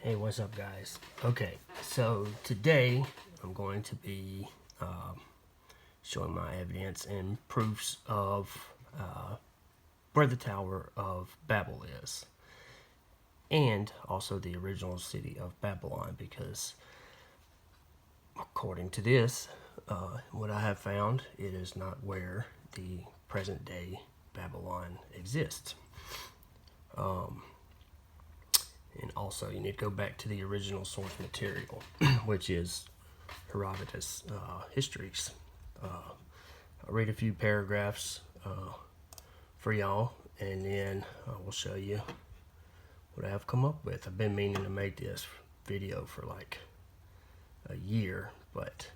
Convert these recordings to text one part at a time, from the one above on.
Hey, what's up, guys? Okay, so today I'm going to be showing my evidence and proofs of where the Tower of Babel is, and also the original city of Babylon, because according to this, what I have found, it is not where the present day Babylon exists. And also, you need to go back to the original source material, which is Herodotus' histories. I'll read a few paragraphs for y'all, and then I will show you what I have come up with. I've been meaning to make this video for like a year, but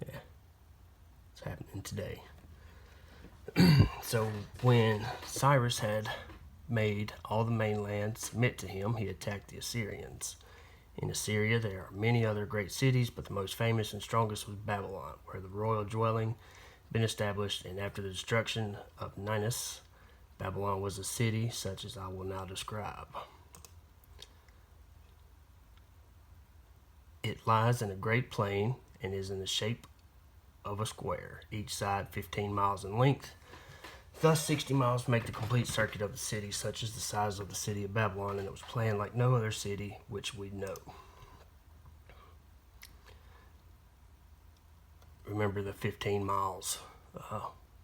yeah, it's happening today. So when Cyrus had made all the mainland submit to him, he attacked the Assyrians. In Assyria there are many other great cities, but the most famous and strongest was Babylon, where the royal dwelling had been established, and after the destruction of Ninus, Babylon was a city such as I will now describe. It lies in a great plain and is in the shape of a square, each side 15 miles in length. Thus 60 miles make the complete circuit of the city, such as the size of the city of Babylon, and it was planned like no other city which we know. Remember the 15 miles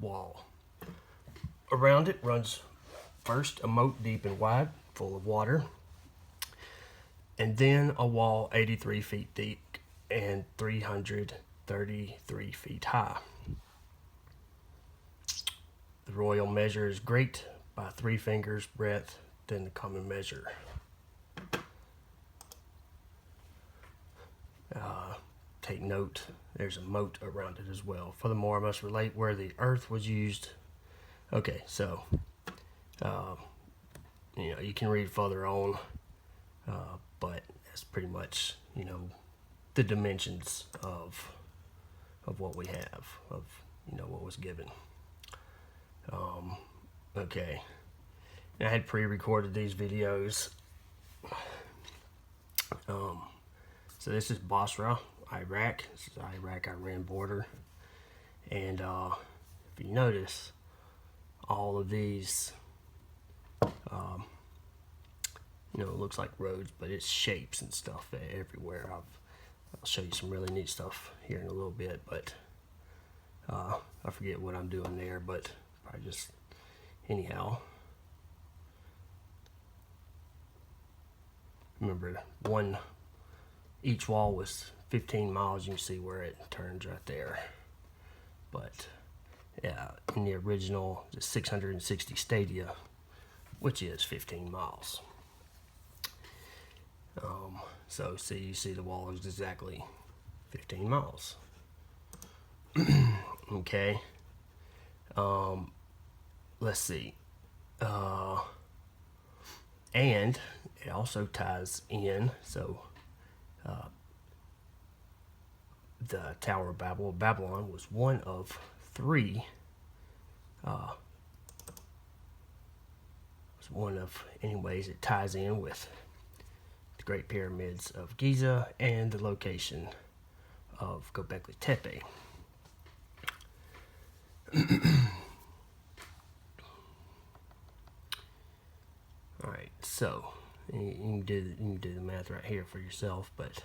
wall. Around it runs first a moat deep and wide, full of water, and then a wall 83 feet deep and 333 feet high. The royal measure is great by 3 fingers breadth than the common measure. Take note, there's a moat around it as well. Furthermore, I must relate where the earth was used. Okay, so, you can read further on, but that's pretty much, the dimensions of what we have, of, what was given. Okay, and I had pre-recorded these videos. So this is Basra, Iraq. This is Iraq-Iran border, and if you notice, all of these, it looks like roads, but it's shapes and stuff everywhere. I'll show you some really neat stuff here in a little bit, but I forget what I'm doing there, but probably just anyhow. Remember, each wall was 15 miles. You can see where it turns right there. But yeah, in the original, the 660 stadia, which is 15 miles. So see, you see the wall is exactly 15 miles. Okay. Let's see. And it also ties in, so the Tower of Babylon was one of 3, anyways, it ties in with the Great Pyramids of Giza and the location of Göbekli Tepe. Alright, so you can do the math right here for yourself, but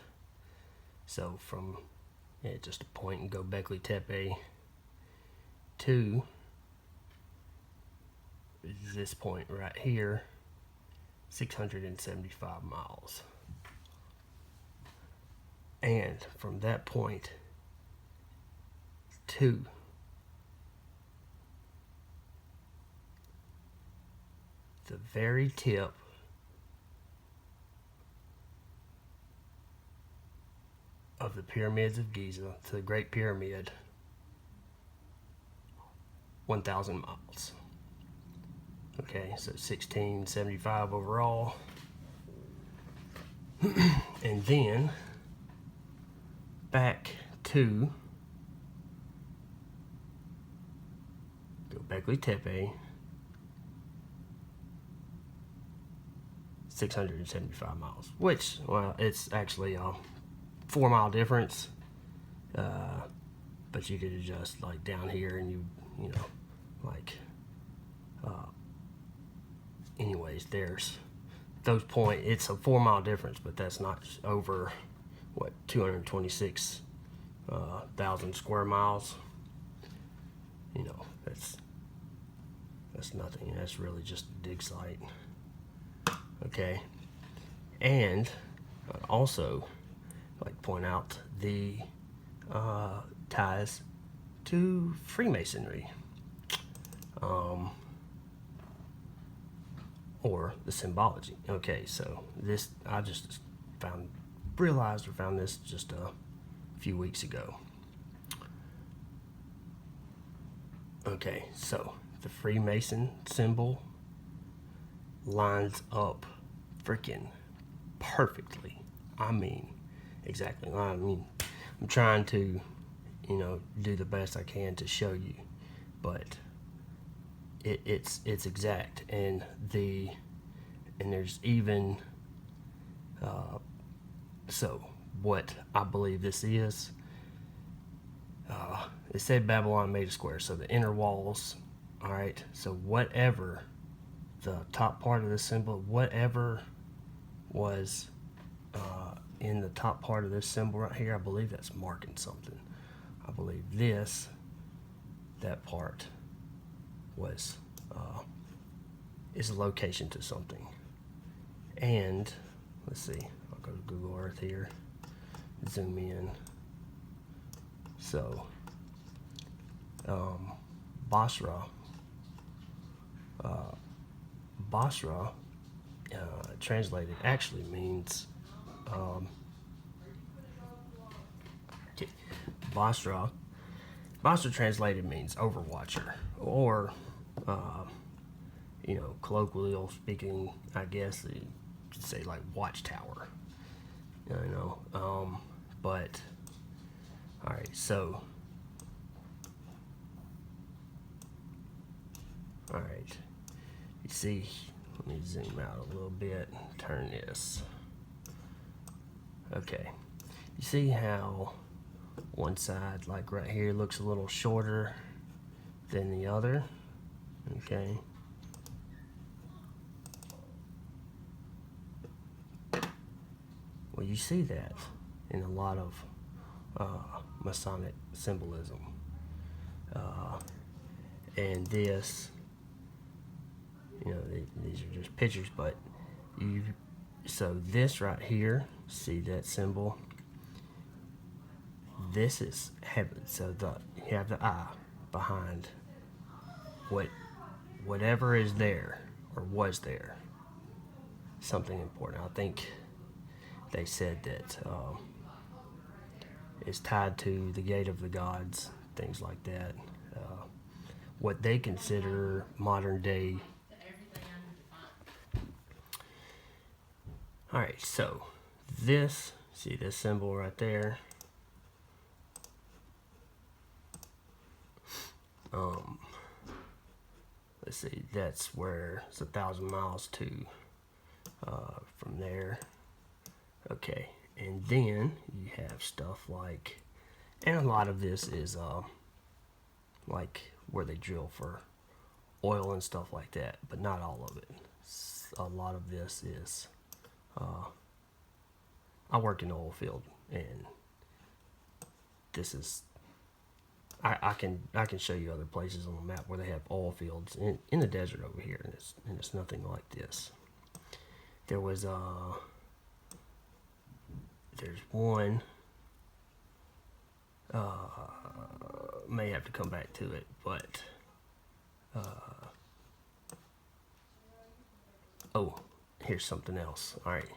so from just a point in Göbekli Tepe to this point right here, 675 miles. And from that point to the very tip of the pyramids of Giza to the Great Pyramid, 1,000 miles. Okay, so 1675 overall. And then back to Göbekli Tepe, 675 miles, which, well, it's actually a 4-mile difference, but you could adjust like down here and you know, like, anyways, there's those point, it's a 4-mile difference, but that's not over, what, 226,000 square miles. You know, that's nothing. That's really just a dig site. Okay, and I'd also like to point out the ties to Freemasonry, or the symbology. Okay, so this I just found this just a few weeks ago. Okay, so the Freemason symbol lines up freaking perfectly. I mean, exactly. I mean, I'm trying to, you know, do the best I can to show you, but it's exact. And there's even so what I believe this is. It said Babylon made a square, so the inner walls. All right, so whatever the top part of the symbol, whatever was in the top part of this symbol right here, I believe that's marking something. I believe that part was is a location to something. And let's see, I'll go to Google Earth here, zoom in. So Basra translated actually means Basra translated means overwatcher, or you know, colloquially speaking, I guess you could say like watchtower. You know, but all right, so all right, you see, let me zoom out a little bit, turn this. Okay, you see how one side, like right here, looks a little shorter than the other. Okay, well, you see that in a lot of Masonic symbolism, and this, you know, these are just pictures, but so this right here, see that symbol? This is heaven. So you have the eye behind whatever is there or was there. Something important. I think they said that it's tied to the gate of the gods, things like that. What they consider modern day. All right, so this, see this symbol right there? Let's see, that's where it's 1,000 miles to from there. Okay, and then you have stuff like, and a lot of this is like where they drill for oil and stuff like that, but not all of it. A lot of this is I work in the oil field, and this is I can show you other places on the map where they have oil fields in the desert over here, and it's nothing like this. There was there's one, may have to come back to it, but oh, here's something else. All right,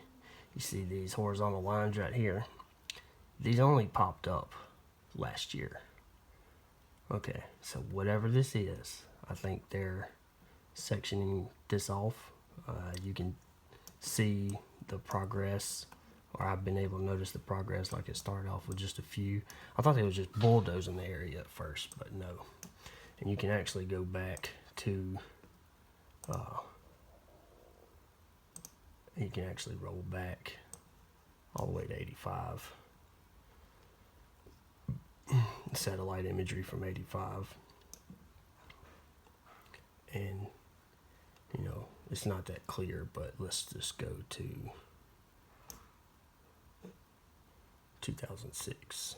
you see these horizontal lines right here? These only popped up last year. Okay, so whatever this is, I think they're sectioning this off. You can see the progress, or I've been able to notice the progress, like it started off with just a few. I thought they was just bulldozing the area at first, but no. And you can actually go back to you can actually roll back all the way to 85. Satellite imagery from 85. And, you know, it's not that clear, but let's just go to 2006.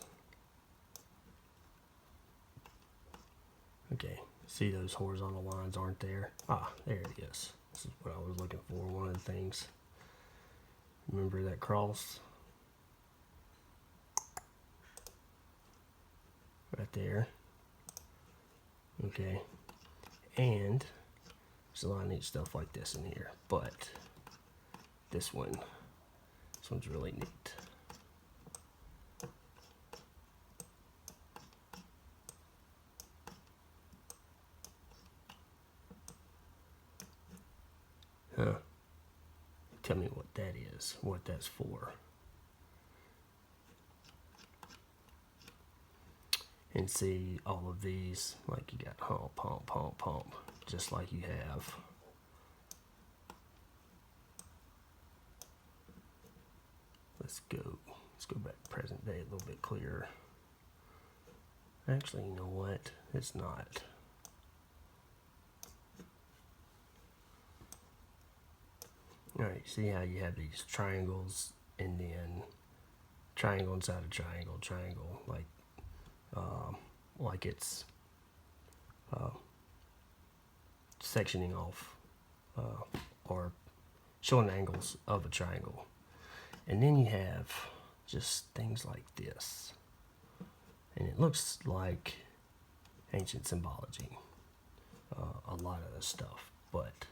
Okay, see those horizontal lines aren't there? Ah, there it is. This is what I was looking for, one of the things. Remember that cross? Right there. Okay. And there's a lot of neat stuff like this in here, but this one's really neat. Huh. Tell me what that is, what that's for. And see all of these, like you got hump, hump, hump, hump, just like you have. Let's go back to present day a little bit clearer. Actually, you know what? It's not. Alright, see how you have these triangles and then triangle inside a triangle, triangle, like it's sectioning off or showing angles of a triangle. And then you have just things like this. And it looks like ancient symbology, a lot of this stuff, but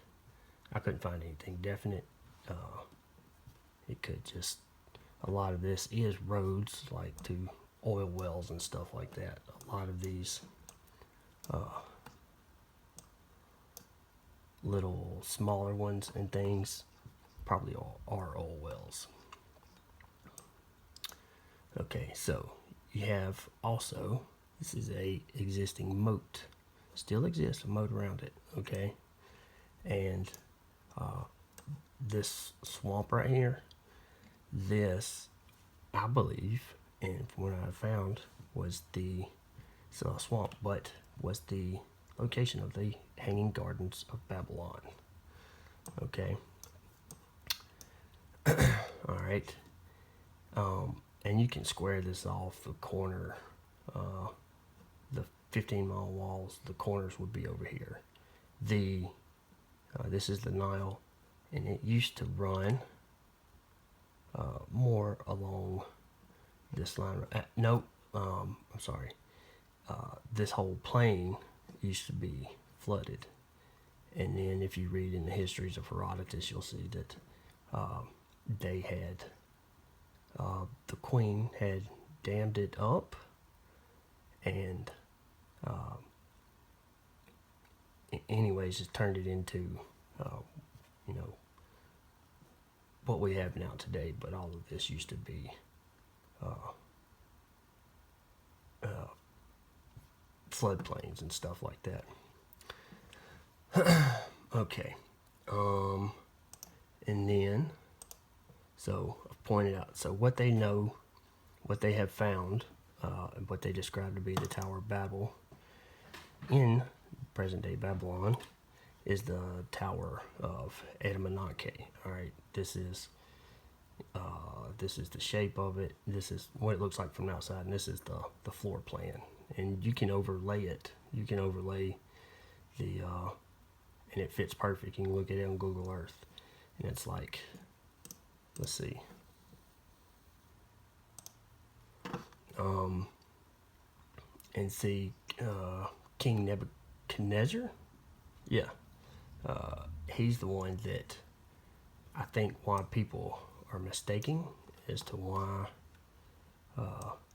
I couldn't find anything definite. It could just, a lot of this is roads, like to oil wells and stuff like that. A lot of these little smaller ones and things probably all are oil wells. Okay, so you have also, this is a existing moat. Still exists, a moat around it, okay? And this swamp right here, this, I believe, and from what I found, was the swamp, but was the location of the Hanging Gardens of Babylon. Okay. All right. And you can square this off the corner. The 15-mile walls, the corners would be over here. This is the Nile, and it used to run more along this line. Nope, I'm sorry. This whole plain used to be flooded. And then if you read in the histories of Herodotus, you'll see that they had, the queen had dammed it up, and anyways, it turned it into, you know, what we have now today. But all of this used to be floodplains and stuff like that. Okay. And then, so I've pointed out, so what they know, what they have found, and what they describe to be the Tower of Babel in present-day Babylon is the Tower of Adamanake. All right, this is the shape of it. This is what it looks like from the outside, and this is the floor plan. And you can overlay it. You can overlay the and it fits perfect. You can look at it on Google Earth, and it's like, let's see. And see King Nebuchadnezzar. Yeah, he's the one that I think why people are mistaking as to why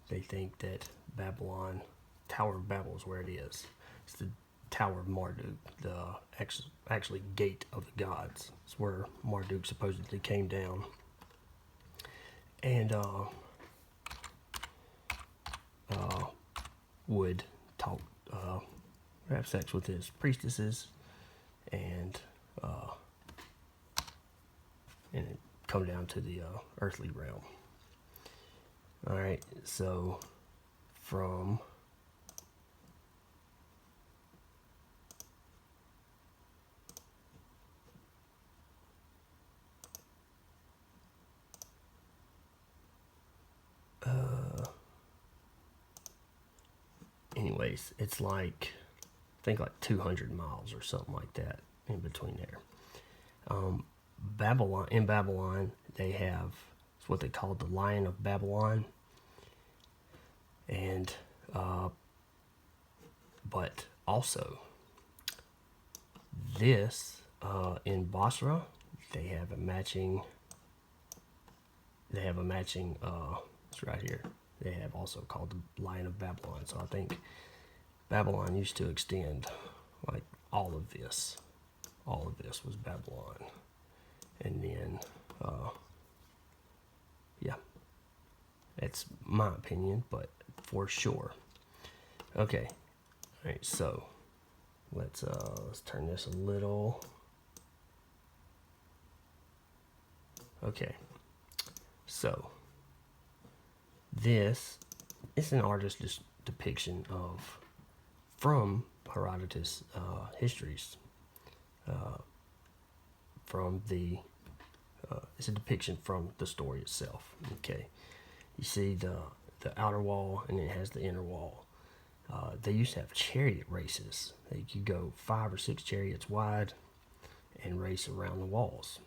they think that Babylon, Tower of Babel is where it is. It's the Tower of Marduk, the actually gate of the gods. It's where Marduk supposedly came down and would talk, have sex with his priestesses, and and come down to the earthly realm. All right, so from anyways, it's like, I think like 200 miles or something like that in between there. In Babylon, they have what they call the Lion of Babylon, and but also this in Basra, they have a matching. It's right here. They have also called the Lion of Babylon. So I think Babylon used to extend like all of this. All of this was Babylon. And then, yeah, that's my opinion, but for sure. Okay, all right, so let's turn this a little. Okay, so this is an artist's depiction of, from Herodotus' histories, from the, it's a depiction from the story itself. Okay, you see the outer wall, and it has the inner wall. They used to have chariot races. They could go 5 or 6 chariots wide and race around the walls.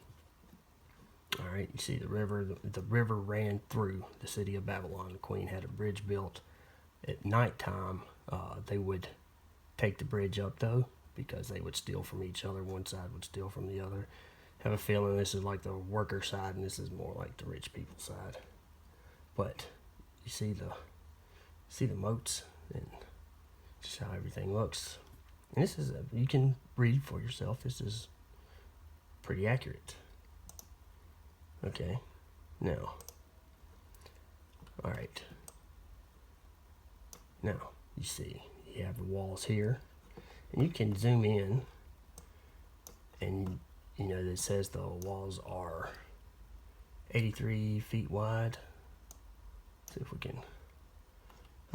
All right, you see the river. The river ran through the city of Babylon. The queen had a bridge built. At nighttime, they would take the bridge up, though, because they would steal from each other. One side would steal from the other. Have a feeling this is like the worker side, and this is more like the rich people side. But you see the moats and just how everything looks. And this is you can read for yourself. This is pretty accurate. Okay, now, all right. Now you see you have the walls here, and you can zoom in, and you know it says the walls are 83 feet wide. See if we can.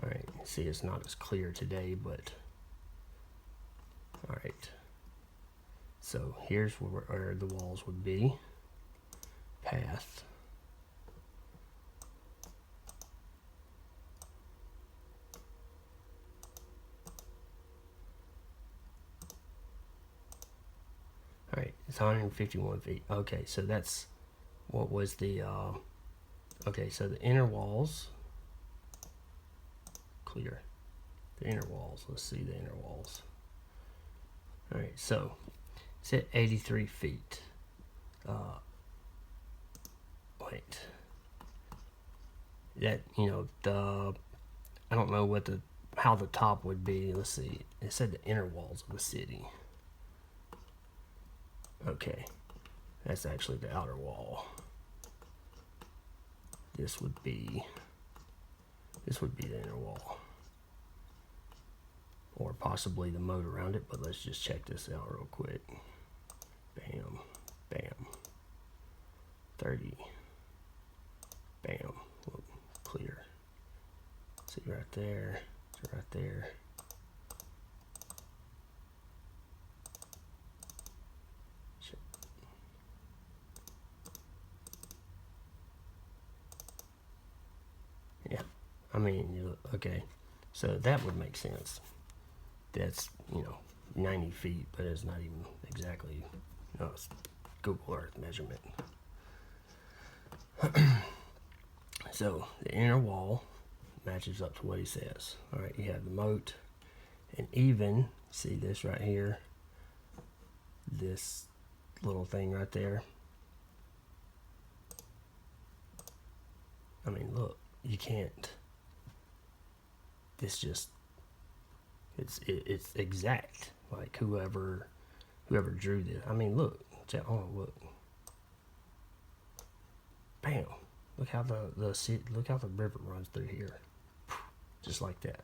All right, see it's not as clear today, but all right. So here's where the walls would be. Path. All right, it's 151 feet. Okay, so that's what was the, okay, so the inner walls, clear, the inner walls, let's see the inner walls. All right, so it's at 83 feet. Wait, that, you know, I don't know what how the top would be. Let's see, it said the inner walls of the city. Okay, that's actually the outer wall. This would be the inner wall, or possibly the moat around it, but let's just check this out real quick. Bam, bam, 30, bam, whoop, clear. See right there, right there. Yeah, I mean, okay, so that would make sense. That's, you know, 90 feet, but it's not even exactly, no, it's Google Earth measurement. So the inner wall matches up to what he says. All right, you have the moat, and even, see this right here, this little thing right there. I mean, look, you can't, this just, it's exact, like whoever drew this. I mean, look, look, bam, look how look how the river runs through here, just like that.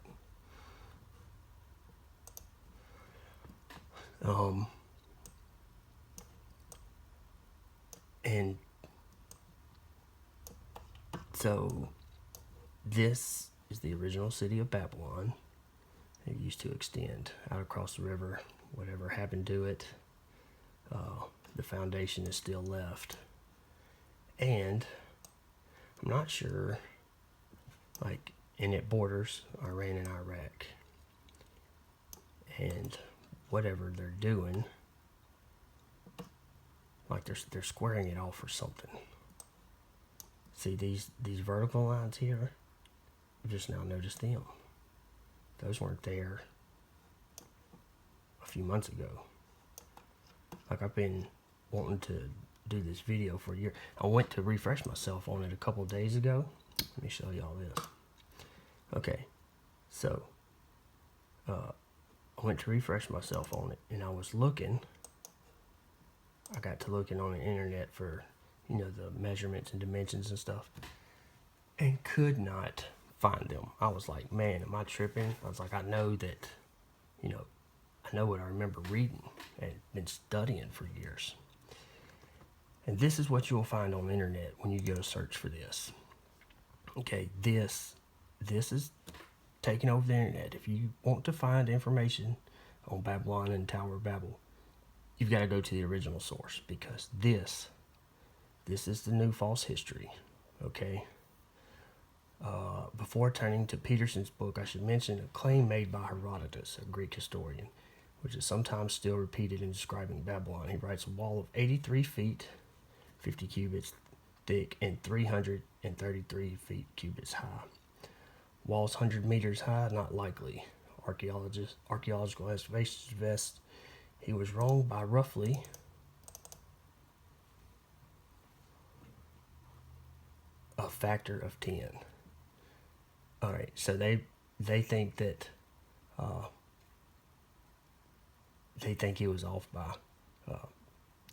And So this is the original city of Babylon. It used to extend out across the river. Whatever happened to it, the foundation is still left. And I'm not sure, like, and it borders Iran and Iraq. And whatever they're doing, like they're squaring it off or something. See these vertical lines here? I've just now noticed them. Those weren't there a few months ago. Like, I've been wanting to do this video for a year. I went to refresh myself on it a couple days ago. Let me show y'all this. Okay, so I went to refresh myself on it, and I was looking. I got to looking on the internet for, you know, the measurements and dimensions and stuff, and could not find them. I was like, man, am I tripping? I was like, I know that, you know, I know what I remember reading and been studying for years. And this is what you'll find on the internet when you go to search for this. Okay, this is taking over the internet. If you want to find information on Babylon and Tower of Babel, you've got to go to the original source, because this is the new false history. Okay. Before turning to Peterson's book, I should mention a claim made by Herodotus, a Greek historian, which is sometimes still repeated in describing Babylon. He writes, a wall of 83 feet, 50 cubits thick, and 333 feet cubits high. Walls 100 meters high, not likely. Archaeological excavations suggest he was wrong by roughly a factor of 10. All right, so they think that they think he was off by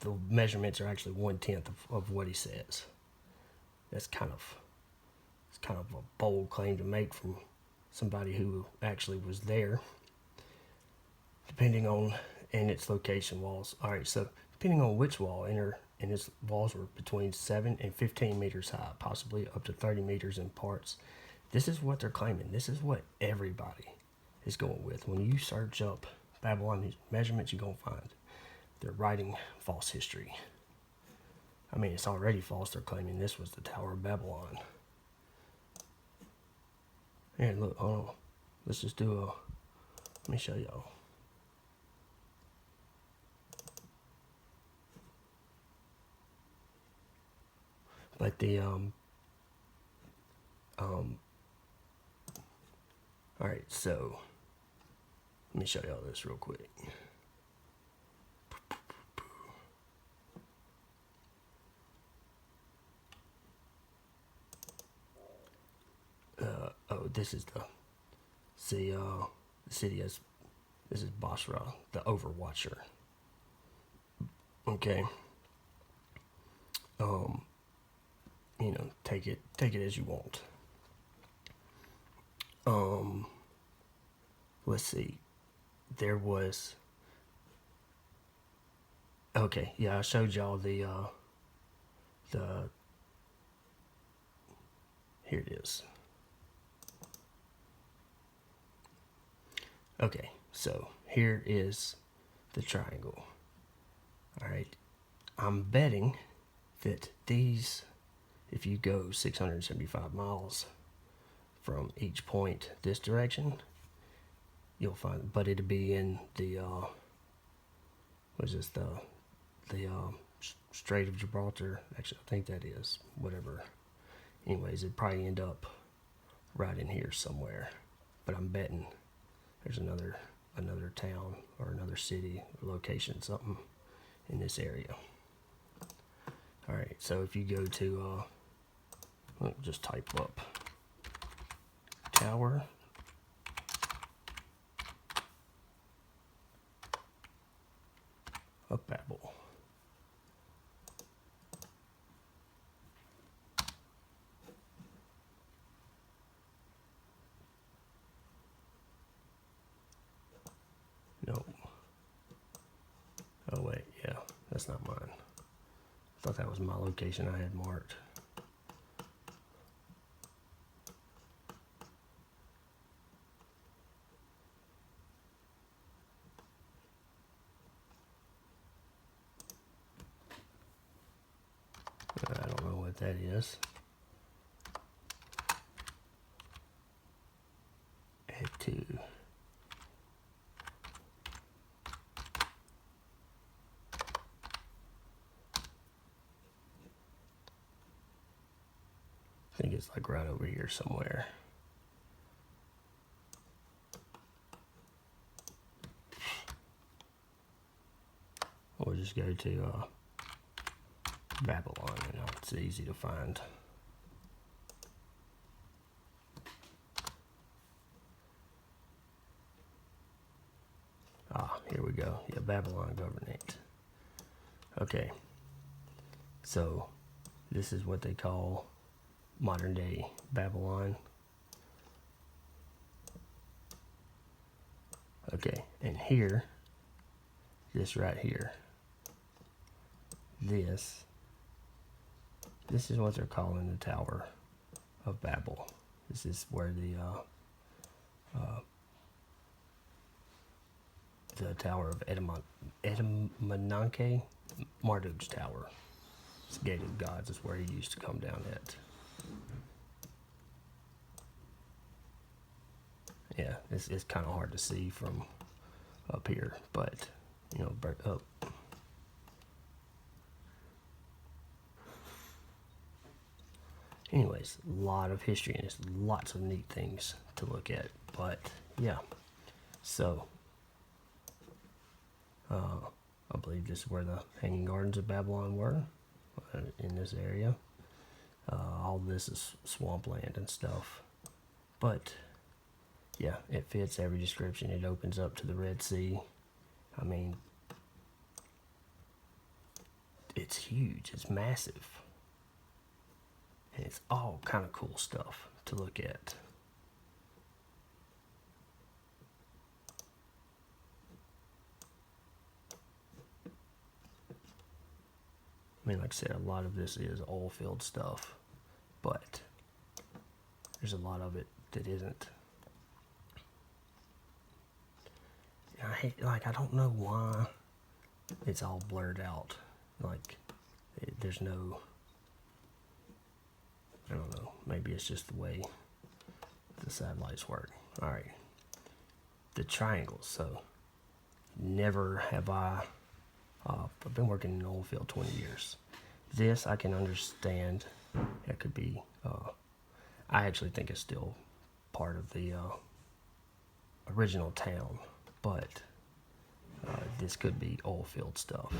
the measurements are actually 1/10 of what he says. It's kind of a bold claim to make from somebody who actually was there. Depending on and its location, walls. All right, so depending on which wall, and its walls were between 7 and 15 meters high, possibly up to 30 meters in parts. This is what they're claiming. This is what everybody is going with. When you search up Babylon measurements, you're going to find they're writing false history. I mean, it's already false. They're claiming this was the Tower of Babylon. And look, hold on. Let's just do let me show y'all. But the all right, so let me show y'all this real quick. This is the city as this is Basra, the Overwatcher. Okay. You know, take it as you want. Let's see. There was. Okay, yeah, I showed y'all the. Here it is. Okay, so here is the triangle. All right, I'm betting that these, if you go 675 miles from each point this direction, you'll find, but it'll be in the what is this, the Strait of Gibraltar. Actually, I think that is, whatever. Anyways, it'd probably end up right in here somewhere, but I'm betting there's another town or another city or location, something in this area. All right, so if you go to just type up Tower of Babel. No. Oh wait, yeah, that's not mine. I thought that was my location I had marked. that is. Add to. I think it's like right over here somewhere. We'll just go to Babylon, and it's easy to find. Here we go. Yeah, Babylon Governorate. Okay. So this is what they call modern day Babylon. Okay, and here, this right here, this is what they're calling the Tower of Babel. This is where the Tower of Edamananke, Marduk's Tower. It's the Gate of Gods. Is where he used to come down at. Yeah, it's kind of hard to see from up here, but you know, up. Anyways, a lot of history and there's lots of neat things to look at. But yeah, so I believe this is where the Hanging Gardens of Babylon were, in this area. All this is swampland and stuff, but yeah, it fits every description. It opens up to the Red Sea. I mean, it's huge. It's massive. And it's all kind of cool stuff to look at. I mean, like I said, a lot of this is oil field stuff, but there's a lot of it that isn't. And I don't know why it's all blurred out. Like, there's no, I don't know, maybe it's just the way the satellites work. All right, the triangles. So, never have I've been working in the oil field 20 years. This I can understand. It could be, I actually think it's still part of the original town, but this could be oil field stuff.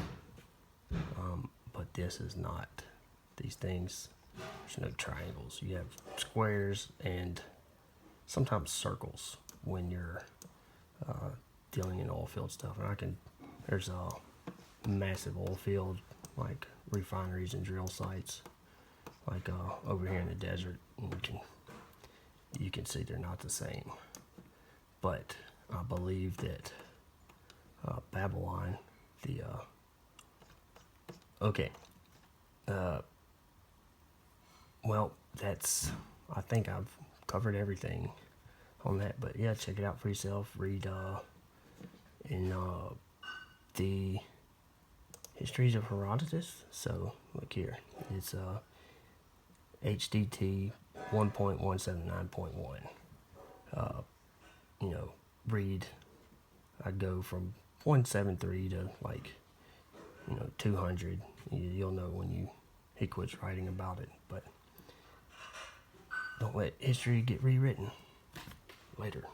But this is not. These things, there's no triangles. You have squares and sometimes circles when you're dealing in oil field stuff. And there's a massive oil field, like refineries and drill sites, like over here in the desert. And you can see they're not the same. But I believe that Babylon, the well, that's, I think I've covered everything on that. But yeah, check it out for yourself. Read in the Histories of Herodotus. So look here, it's HDT 1.179.1. You know, read. I'd go from 173 to like, 200. You'll know when he quits writing about it. But don't let history get rewritten. Later.